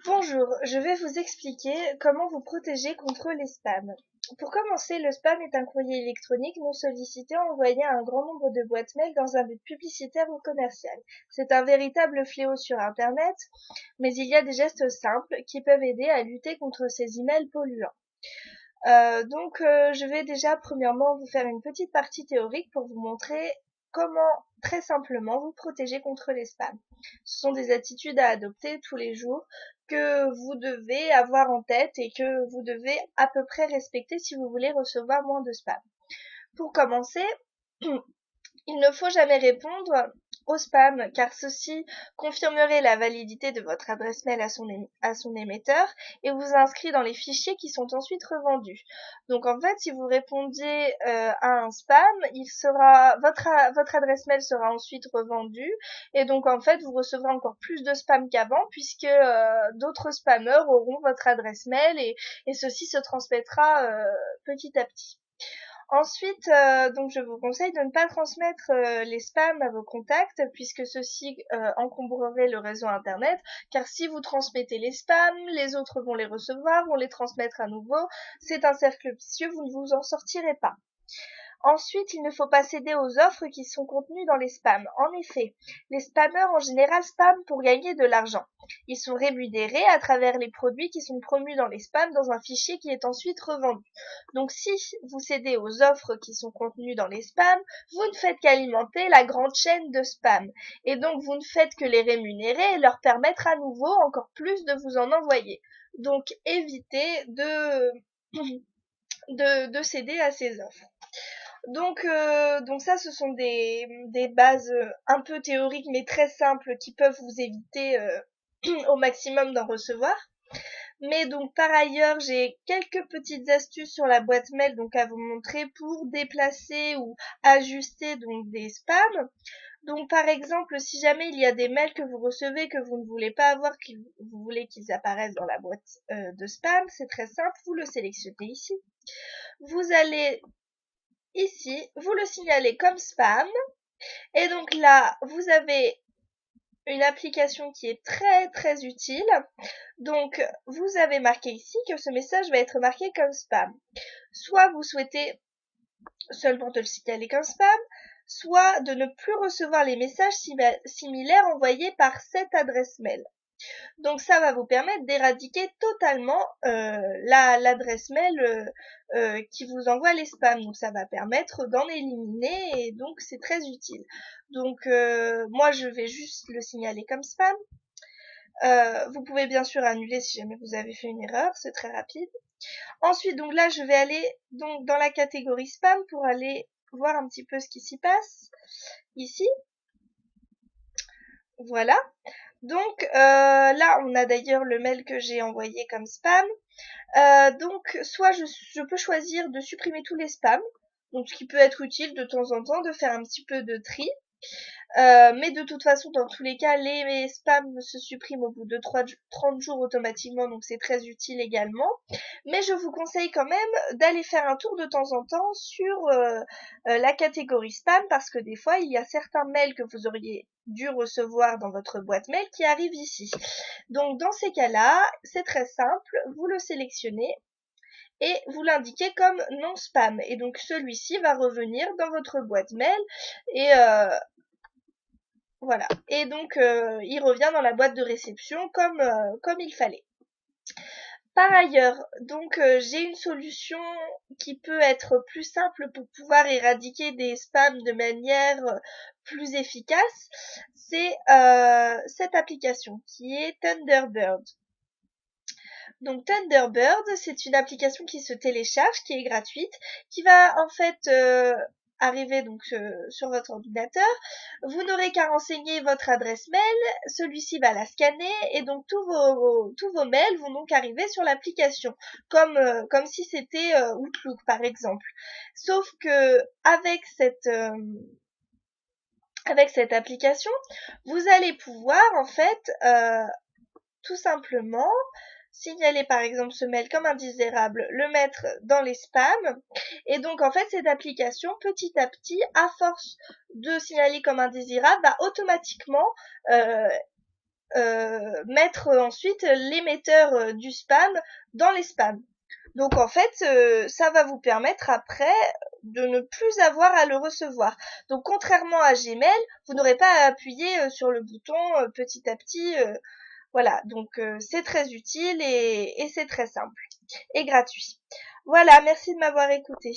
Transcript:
Bonjour, je vais vous expliquer comment vous protéger contre les spams. Pour commencer, le spam est un courrier électronique non sollicité envoyé à un grand nombre de boîtes mail dans un but publicitaire ou commercial. C'est un véritable fléau sur Internet, mais il y a des gestes simples qui peuvent aider à lutter contre ces emails polluants. Je vais déjà premièrement vous faire une petite partie théorique pour vous montrer comment très simplement vous protéger contre les spams. Ce sont des attitudes à adopter tous les jours que vous devez avoir en tête et que vous devez à peu près respecter si vous voulez recevoir moins de spam. Pour commencer, il ne faut jamais répondre au spam car ceci confirmerait la validité de votre adresse mail à son émetteur et vous inscrit dans les fichiers qui sont ensuite revendus. Donc en fait, si vous répondez à un spam, votre adresse mail sera ensuite revendue et donc en fait, vous recevrez encore plus de spam qu'avant puisque d'autres spammers auront votre adresse mail et ceci se transmettra petit à petit. Ensuite, je vous conseille de ne pas transmettre les spams à vos contacts puisque ceci encombrerait le réseau internet, car si vous transmettez les spams, les autres vont les recevoir, vont les transmettre à nouveau. C'est un cercle vicieux, vous ne vous en sortirez pas. Ensuite, il ne faut pas céder aux offres qui sont contenues dans les spams. En effet, les spammers en général spamment pour gagner de l'argent. Ils sont rémunérés à travers les produits qui sont promus dans les spams dans un fichier qui est ensuite revendu. Donc si vous cédez aux offres qui sont contenues dans les spams, vous ne faites qu'alimenter la grande chaîne de spam. Et donc vous ne faites que les rémunérer et leur permettre à nouveau encore plus de vous en envoyer. Donc évitez de céder à ces offres. Donc ça, ce sont des bases un peu théoriques mais très simples qui peuvent vous éviter au maximum d'en recevoir. Mais donc par ailleurs, j'ai quelques petites astuces sur la boîte mail donc à vous montrer pour déplacer ou ajuster donc des spams. Donc par exemple, si jamais il y a des mails que vous recevez que vous ne voulez pas avoir, que vous voulez qu'ils apparaissent dans la boîte de spam, c'est très simple, vous le sélectionnez ici. Vous allez ici, vous le signalez comme spam. Et donc là, vous avez une application qui est très très utile. Donc, vous avez marqué ici que ce message va être marqué comme spam. Soit vous souhaitez seulement de le signaler comme spam, soit de ne plus recevoir les messages similaires envoyés par cette adresse mail. Donc ça va vous permettre d'éradiquer totalement l'adresse mail qui vous envoie les spams. Donc ça va permettre d'en éliminer et donc c'est très utile. Donc moi je vais juste le signaler comme spam. Vous pouvez bien sûr annuler si jamais vous avez fait une erreur, c'est très rapide. Ensuite donc là je vais aller donc dans la catégorie spam pour aller voir un petit peu ce qui s'y passe ici. Voilà. Donc là, on a d'ailleurs le mail que j'ai envoyé comme spam. Donc soit je peux choisir de supprimer tous les spams, donc ce qui peut être utile de temps en temps de faire un petit peu de tri. Mais de toute façon, dans tous les cas, les spams se suppriment au bout de 30 jours automatiquement, donc c'est très utile également. Mais je vous conseille quand même d'aller faire un tour de temps en temps sur la catégorie spam, parce que des fois, il y a certains mails que vous auriez dû recevoir dans votre boîte mail qui arrivent ici. Donc dans ces cas-là, c'est très simple, vous le sélectionnez et vous l'indiquez comme non spam. Et donc celui-ci va revenir dans votre boîte mail et voilà. Et donc il revient dans la boîte de réception comme il fallait. Par ailleurs, donc j'ai une solution qui peut être plus simple pour pouvoir éradiquer des spams de manière plus efficace. C'est cette application qui est Thunderbird. Donc Thunderbird, c'est une application qui se télécharge, qui est gratuite, qui va en fait arriver donc sur votre ordinateur. Vous n'aurez qu'à renseigner votre adresse mail, celui-ci va la scanner et donc tous vos mails vont donc arriver sur l'application, comme si c'était Outlook par exemple. Sauf que avec cette application, vous allez pouvoir en fait tout simplement signaler par exemple ce mail comme indésirable, le mettre dans les spams et donc en fait cette application petit à petit à force de signaler comme indésirable va automatiquement mettre ensuite l'émetteur du spam dans les spams. Donc en fait, ça va vous permettre après de ne plus avoir à le recevoir. Donc contrairement à Gmail, vous n'aurez pas à appuyer sur le bouton petit à petit. Voilà, donc c'est très utile et c'est très simple et gratuit. Voilà, merci de m'avoir écouté.